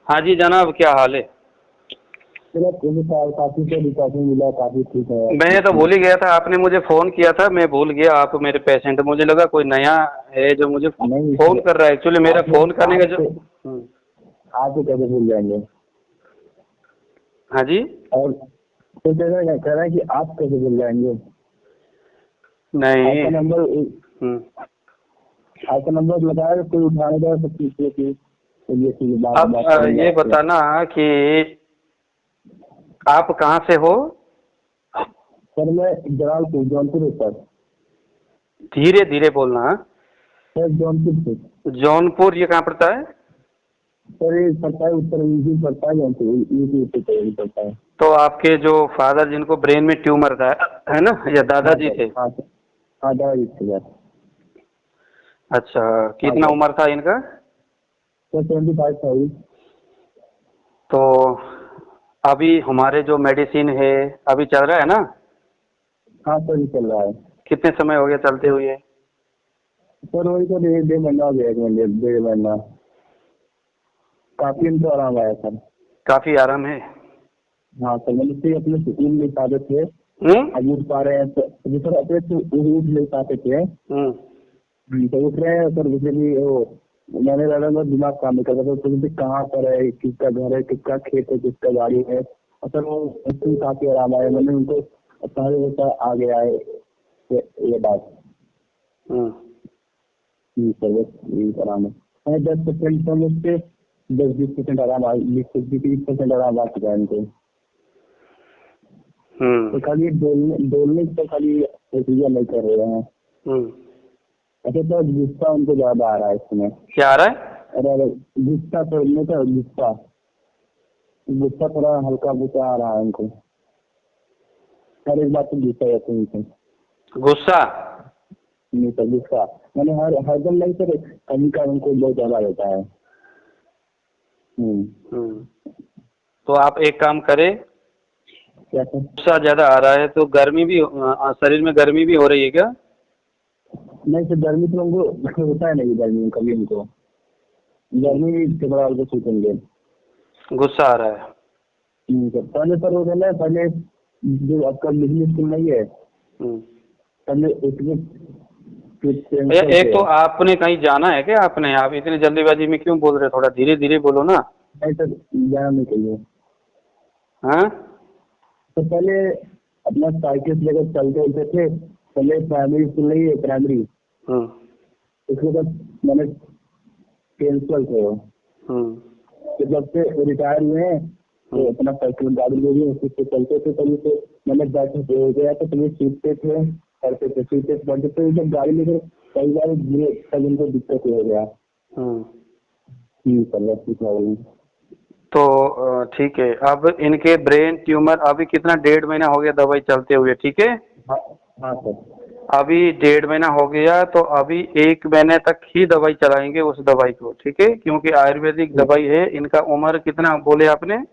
हाँ जी जनाब, क्या हाल है? चलो काफी से काफी मिला, काफी ठीक है। मैं तो भूल ही गया था, आपने मुझे फ़ोन किया था, मैं भूल गया आप मेरे पेशेंट। मुझे लगा कोई नया है जो मुझे नहीं फ़ोन सर, कर रहा है। एक्चुअली मेरा आप फ़ोन करने का जो आप तो कैसे भूल जाएंगे। हाँ जी। और तो कह रहा है कि आप कैसे भूल जाएंगे। नहीं। आपका नंबर हम्म। आपका नंबर लगाया तो कोई उठाने का सब पूछिए कि ये चीज बात अब बात करेंगे ये आपसे। बताना कि आप कहाँ से हो? सर मैं जलालपुर जौनपुर हूँ सर। धीरे धीरे बोलना हाँ? सर जौनपुर से। जौनपुर ये कहाँ पड़ता है? सर ये पड़ता है उत्तर यूपी पड़ता है, जौनपुर यूपी उत्तर पड़ता है। तो आपके जो फादर जिनको ब्रेन में ट्यूमर था है ना, या हाँ दादाजी सर, थे? हाँ सर, हाँ दादा जी थे सर। अच्छा, हाँ कितना सर। उम्र था इनका? सर 25 था ही। तो अभी हमारे जो मेडिसिन है अभी चल रहा है ना? हाँ सर, ये चल रहा है। कितने समय हो गया चलते हुए? सर वही तो 1.5 महीना हो गया, 1 महीने 1.5 महीना। काफी इनको आराम आया सर। काफी आराम है। हाँ सर, मतलब से अपने सुकून नहीं पाते थे, हम्म। अब उठ पा रहे हैं सर। अभी सर अपने से उठ नहीं पाते थे। हम्म। तो उठ रहे हैं सर, जैसे कि वो मैंने ज्यादा मेरा दिमाग काम नहीं करता था, तो मुझे कहाँ पर है, किसका घर है, किसका खेत है, किसका गाड़ी है। और सर वो उससे काफी आराम आया, मैंने उनको पहले होता आ गया है ये बात। हम्म। सर बस यही आराम है। 10% तो मुझसे 10-20% आराम आ, 20-30% आराम आ चुका है इनको। तो हम्म। खाली बोलने से खाली नतीजा नहीं कर रहे हैं। हम्म। अच्छा तो गुस्सा उनको ज्यादा आ रहा है इसमें। क्या आ रहा है? अरे गुस्सा तो नहीं था, गुस्सा गुस्सा थोड़ा हल्का गुस्सा आ रहा है उनको। हर एक बात तो गुस्सा रहता है उनको। गुस्सा? नहीं सर, गुस्सा मैंने हर दिन नहीं सर, कभी का उनको बहुत ज्यादा रहता है। हम्म। हम्म। तो आप एक काम करें, क्या सर? गुस्सा ज्यादा आ रहा है तो गर्मी भी शरीर में गर्मी भी हो रही है क्या? नहीं सर, गर्मी तो उनको होता है नहीं, गर्मी में कभी उनको गर्मी के बराबर को सोचेंगे। गुस्सा आ रहा है। सर पहले सर वो ना, पहले जो आपका बिजली स्कूल नहीं है, हम्म। पहले उसमें एक थे। तो आपने कहीं जाना है क्या? आपने आप इतनी जल्दीबाजी में क्यों बोल रहे हैं? थोड़ा धीरे धीरे बोलो ना। नहीं सर, जाना नहीं चाहिए। हाँ। तो पहले अपना साइकिल से लेकर चलते उलते थे। पहले प्राइमरी स्कूल नहीं है, प्राइमरी, हम्म। उसके बाद मैंने 10th थे वो। हम्म। तो जब से रिटायर हुए हैं तो अपना साइकिल गाड़ी ले लिए, उसी से चलते थे। तभी से मैंने बैठे हो गया तो तभी सीखते थे, पढ़ते थे, सीखते पढ़ते थे। जब गाड़ी लेकर कई बार गिरे तब उनको दिक्कत हो गया। हम्म। सर वैसी प्रॉब्लम। तो ठीक है। अब इनके ब्रेन ट्यूमर अभी कितना, 1.5 महीना हो गया दवाई चलते हुए, ठीक है? हाँ, हाँ सर। अभी 1.5 महीना हो गया तो अभी 1 महीने तक ही दवाई चलाएंगे उस दवाई को, ठीक है? क्योंकि आयुर्वेदिक ठीक, दवाई है। इनका उम्र कितना बोले आपने?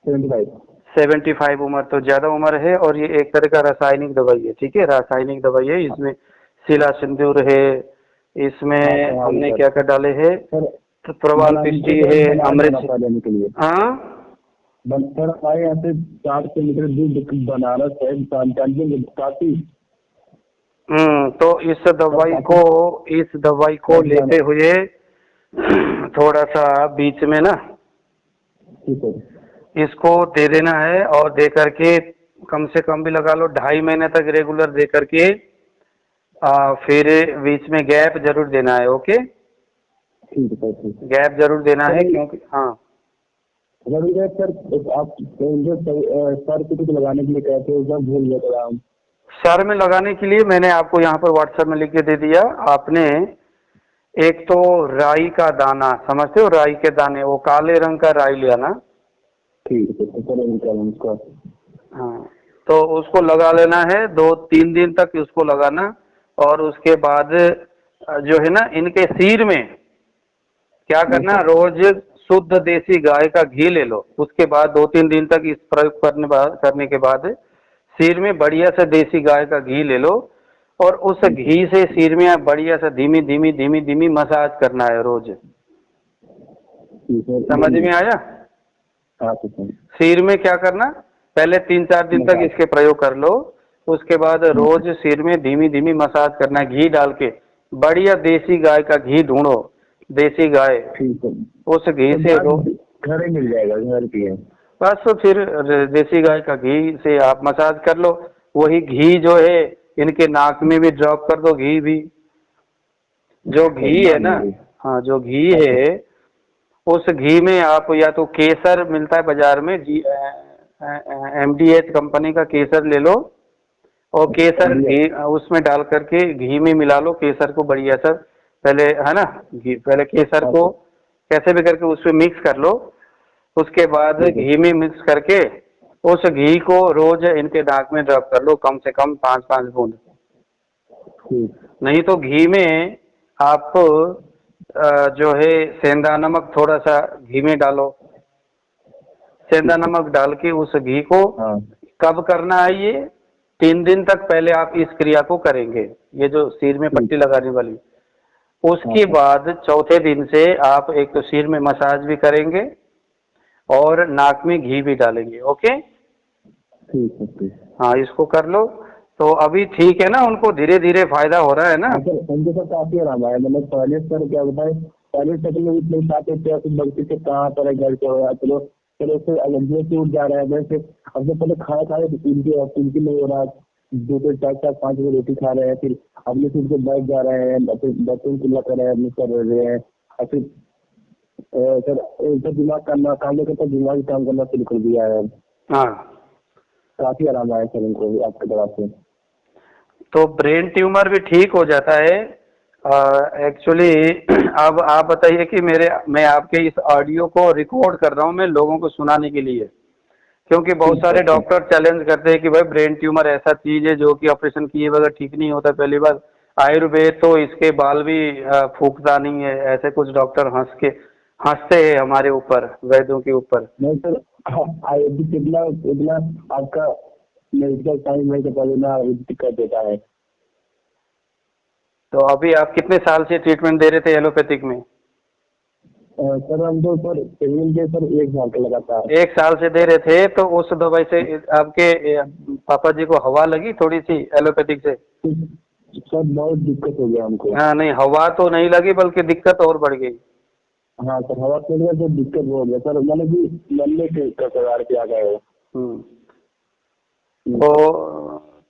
75। 75 उम्र तो ज़्यादा उम्र है। और ये एक तरह का रासायनिक दवाई है, ठीक है? रासायनिक दवाई है। हाँ, इसमें शिला सिंदूर है, हाँ इसमें सर, हाँ हमने सर। क्या क्या डाले हैं? सर तो प्रवाल बनारस पिष्टी से है, बनारस जाना अमृत। था लेने के लिए। हाँ। सर हमारे यहाँ से 4 किलोमीटर दूर बनारस है, जानकारी काफी। तो सर काफी इस दवाई को काफी जाना। लेते हुए थोड़ा सा बीच में ना ठीक है। इसको दे देना है। और दे करके कम से कम भी लगा लो 2.5 महीने तक रेगुलर दे करके फिर बीच में गैप जरूर देना है, ओके? ठीक है सर, ठीक। गैप जरूर देना सर है क्योंकि हाँ। रवि सर, आप जो सर को कुछ लगाने के लिए कहते हो, सब भूल गए थे हम। सर में लगाने के लिए मैंने आपको यहाँ पर व्हाट्सएप में लिख के दे दिया। आपने एक तो राई का दाना समझते हो? राई के दाने, वो काले रंग का राई लिया ना? ठीक है सर, चलो निकालो उसको। हाँ। तो उसको लगा लेना है 2-3 दिन तक उसको लगाना। और उसके बाद जो है ना इनके सिर में क्या नहीं करना, सर। रोज शुद्ध देसी गाय का घी ले लो। उसके बाद 2-3 दिन तक इस प्रयोग करने के बाद सिर में बढ़िया से देसी गाय का घी ले लो। और उस नहीं सर। घी से सिर में बढ़िया से धीमी धीमी धीमी धीमी मसाज करना है रोज। ठीक है। समझ में आया? हाँ ठीक है। सिर में क्या करना, पहले 3-4 दिन तक इसके प्रयोग कर लो। उसके बाद रोज सिर में धीमी धीमी मसाज करना, घी डाल के। बढ़िया देसी गाय का घी ढूंढो, देसी गाय, ठीक है। उस घी तो से रो। घर ही मिल जाएगा, घर की है। बस तो फिर देसी गाय का घी से आप मसाज कर लो। वही घी जो है इनके नाक में भी ड्रॉप कर दो, घी भी। जो घी है ना, हाँ जो घी है, उस घी में आप या तो केसर मिलता है बाजार में, जी MDH कंपनी का केसर ले लो, और केसर घी उसमें डाल करके घी में मिला लो केसर को बढ़िया सा। पहले है ना, घी पहले केसर को कैसे भी करके उसमें मिक्स कर लो। उसके बाद घी में मिक्स करके उस घी को रोज इनके नाक में ड्रॉप कर लो, कम से कम 5-5 बूंद। नहीं तो घी में आप जो है सेंधा नमक थोड़ा सा घी में डालो। सेंधा नमक डाल के उस घी को कब करना है, ये 3 दिन तक पहले आप इस क्रिया को करेंगे, ये जो सिर में पट्टी लगाने वाली। उसके बाद चौथे दिन से आप एक तो सिर में मसाज भी करेंगे और नाक में घी भी डालेंगे। ओके, ठीक है। हाँ इसको कर लो। तो अभी ठीक है ना, उनको धीरे धीरे फायदा हो रहा है ना? उनको तो काफी आराम आया। मतलब पहले सर क्या बताए, पहले तक लोग इतने पाते थे, बल्कि से कहाँ पर है, घर पे हो या चलो चलो से अलग से उठ जा रहा है। वैसे अब जो पहले खाना खा रहे थे इनके नहीं हो रहा, 2-2 4-4 5 रोटी खा रहे हैं, फिर अगले से उनके बैठ जा रहे हैं, बच्चों को कर रहे हैं, कर रहे हैं। और फिर सर दिमाग करना काम नहीं करता, दिमाग काम करना शुरू कर दिया है। हाँ काफी आराम आया सर इनको आपके दवा से। तो ब्रेन ट्यूमर भी ठीक हो जाता है एक्चुअली। अब आप बताइए कि मैं आपके इस ऑडियो को रिकॉर्ड कर रहा हूँ मैं लोगों को सुनाने के लिए, क्योंकि बहुत सारे डॉक्टर चैलेंज करते हैं कि भाई ब्रेन ट्यूमर ऐसा चीज है जो कि ऑपरेशन किए बगैर ठीक नहीं होता। पहली बात, आयुर्वेद तो इसके बाल भी फूकता नहीं है, ऐसे कुछ डॉक्टर हंसते हैं हमारे ऊपर, वैद्यों के ऊपर। नहीं सर, कितना इतना आपका मेडिकल टाइम है, तो पहले ना दिक्कत देता है। तो अभी आप कितने साल से ट्रीटमेंट दे रहे थे एलोपैथिक में? सर हम तो सर सर 1 साल का लगातार। 1 साल से दे रहे थे, तो उस दवाई से आपके पापा जी को हवा लगी थोड़ी सी एलोपैथिक से? सर बहुत दिक्कत हो गया हमको। हाँ नहीं, हवा तो नहीं लगी बल्कि दिक्कत और बढ़ गई। हाँ सर, हवा चल गया तो दिक्कत हो गया सर, मैंने भी लंबे कगार पे आ गए। तो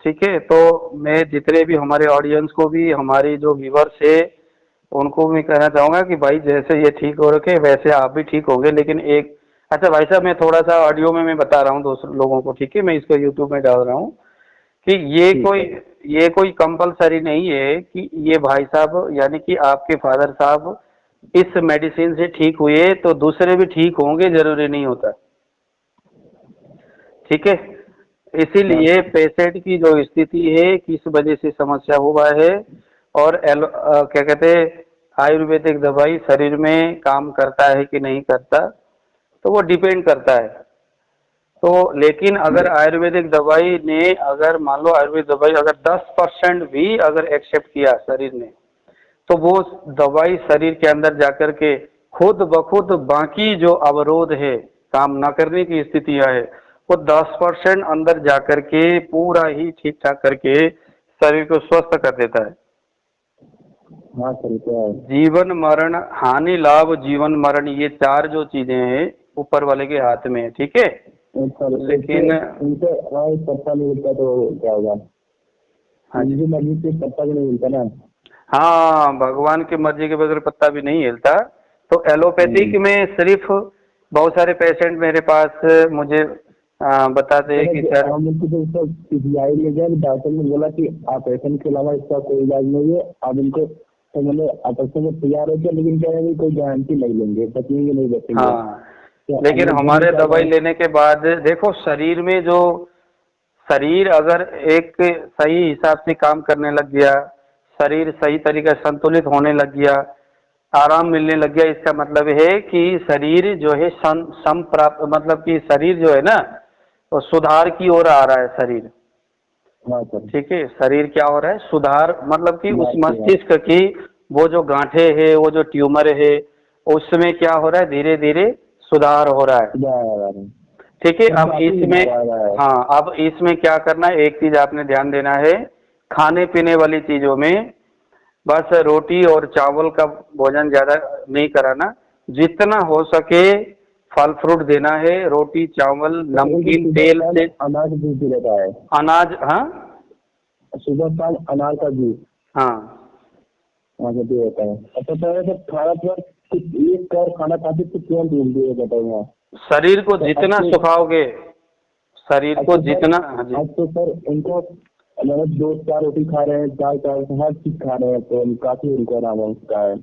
ठीक है, तो मैं जितने भी हमारे ऑडियंस को भी, हमारी जो व्यूवर्स है उनको भी कहना चाहूँगा कि भाई जैसे ये ठीक हो रखे वैसे आप भी ठीक होंगे। लेकिन एक अच्छा भाई साहब, मैं थोड़ा सा ऑडियो में मैं बता रहा हूँ दूसरे लोगों को, ठीक है? मैं इसको यूट्यूब में डाल रहा हूँ कि ये कोई कंपलसरी नहीं है कि ये भाई साहब यानी कि आपके फादर साहब इस मेडिसिन से ठीक हुए तो दूसरे भी ठीक होंगे, जरूरी नहीं होता, ठीक है? इसीलिए पेशेंट की जो स्थिति है, किस वजह से समस्या हुआ है, और क्या कहते हैं, आयुर्वेदिक दवाई शरीर में काम करता है कि नहीं करता, तो वो डिपेंड करता है। तो लेकिन अगर आयुर्वेदिक दवाई ने, अगर मान लो आयुर्वेदिक दवाई अगर 10% भी अगर एक्सेप्ट किया शरीर ने, तो वो दवाई शरीर के अंदर जाकर के खुद ब खुद बाकी जो अवरोध है, काम न करने की स्थितियां है, वो 10% अंदर जाकर के पूरा ही ठीक ठाक करके शरीर को स्वस्थ कर देता है। हाँ सर, तो जीवन मरण, हानि लाभ जीवन मरण, ये 4 जो चीजें हैं ऊपर वाले के हाथ में है, ठीक है? लेकिन उनसे पत्ता नहीं मिलता तो क्या होगा? हाँ जी, मर्जी से पत्ता भी नहीं मिलता ना। हाँ, भगवान की मर्जी के बगैर पत्ता भी नहीं हिलता। तो एलोपैथिक में सिर्फ बहुत सारे पेशेंट मेरे पास मुझे बताते हैं कि सर, हम उनको तो पीजीआई ले गए, डॉक्टर ने बोला कि ऑपरेशन के अलावा इसका कोई इलाज नहीं है। अब इनको तो मैंने ऑपरेशन में तैयार हो गया, लेकिन क्या है कोई गारंटी नहीं लेंगे, बचेंगे नहीं बचेंगे। हाँ, लेकिन हमारे दवाई लेने के बाद देखो, शरीर अगर एक सही हिसाब से काम करने लग गया, शरीर सही तरीके से संतुलित होने लग गया, आराम मिलने लग गया, इसका मतलब है कि शरीर जो है सम प्राप्त, मतलब कि शरीर जो है ना वो सुधार की ओर आ रहा है शरीर। हाँ सर, ठीक है, शरीर क्या हो रहा है? सुधार, मतलब कि उस मस्तिष्क की वो जो गांठे है, वो जो ट्यूमर है, उसमें क्या हो रहा है, धीरे धीरे सुधार हो रहा है। ठीक है, अब इसमें, हाँ, अब इसमें क्या करना है, एक चीज आपने ध्यान देना है, खाने पीने वाली चीजों में बस रोटी और चावल का भोजन ज्यादा नहीं कराना, जितना हो सके फल फ्रूट देना है, रोटी चावल नमकीन तेल से, अनाज जूस भी रहता है, अनाज, हाँ सुबह शाम अनार का जूस, हाँ हाँ जो भी होता है। अच्छा पहले तो खाना पर कुछ एक कर खाना खाते तो तुरंत जल्दी हो जाता है वहाँ। शरीर को जितना सुखाओगे, शरीर को जितना, हाँ जी, अब तो सर इनको मतलब 2-4 रोटी खा रहे हैं, दाल चावल हर चीज खा रहे हैं, तो काफी उनको आराम होता है।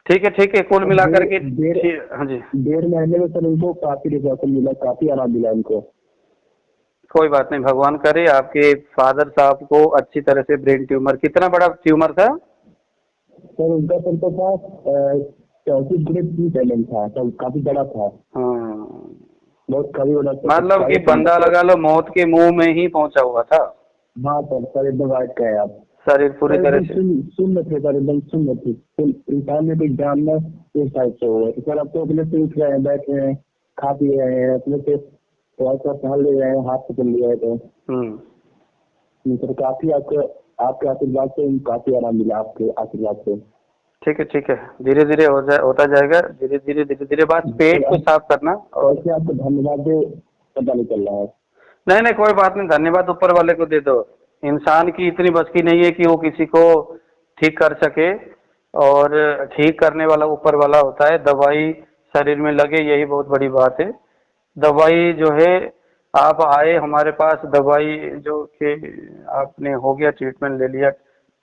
ठीक है, कुल मिलाकर के, हाँ जी, 1.5 महीने में सर इनको काफी रिजल्ट मिला, काफी आराम मिला इनको। कोई बात नहीं, भगवान करे आपके फादर साहब को अच्छी तरह से ब्रेन ट्यूमर, कितना बड़ा ट्यूमर था सर उनका सर तो था 34 ग्रेड 2 टैलेंट था, तो काफी बड़ा था। हाँ, बहुत काफी बड़ा था, मतलब कि बंदा लगा लो मौत के मुंह में ही पहुंचा हुआ था। हाँ सर एकदम वाइट का है आप, शरीर पूरी तरह से सुन्न थे सर, एकदम सुन्न थे, इंसान में कोई जानना इस टाइप से हो सर। अब तो अपने से उठ रहे हैं, बैठ रहे हैं, खा पी रहे हैं, अपने से थोड़ा सा टहल ले रहे हैं, हाथ पकड़ लिया है। तो सर काफी आपके आशीर्वाद से काफी आराम मिला, आपके आशीर्वाद से। ठीक है, धीरे धीरे होता जाएगा, धीरे धीरे बस पेट को साफ करना। और क्या आपको धन्यवाद दे पता नहीं चल रहा है। नहीं कोई बात नहीं, धन्यवाद ऊपर वाले को दे दो। इंसान की इतनी बस की नहीं है कि वो किसी को ठीक कर सके, और ठीक करने वाला ऊपर वाला होता है। दवाई शरीर में लगे यही बहुत बड़ी बात है। दवाई जो है, आप आए हमारे पास, दवाई जो कि आपने हो गया, ट्रीटमेंट ले लिया,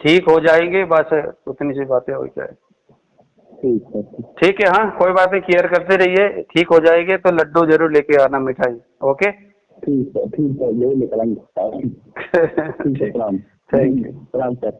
ठीक हो जाएंगे, बस उतनी सी बातें हो जाए। ठीक है, हाँ कोई बात नहीं, केयर करते रहिए, ठीक हो जाएंगे तो लड्डू जरूर लेके आना, मिठाई। ओके ठीक है, यही लेकर आएंगे। Thank you, sir.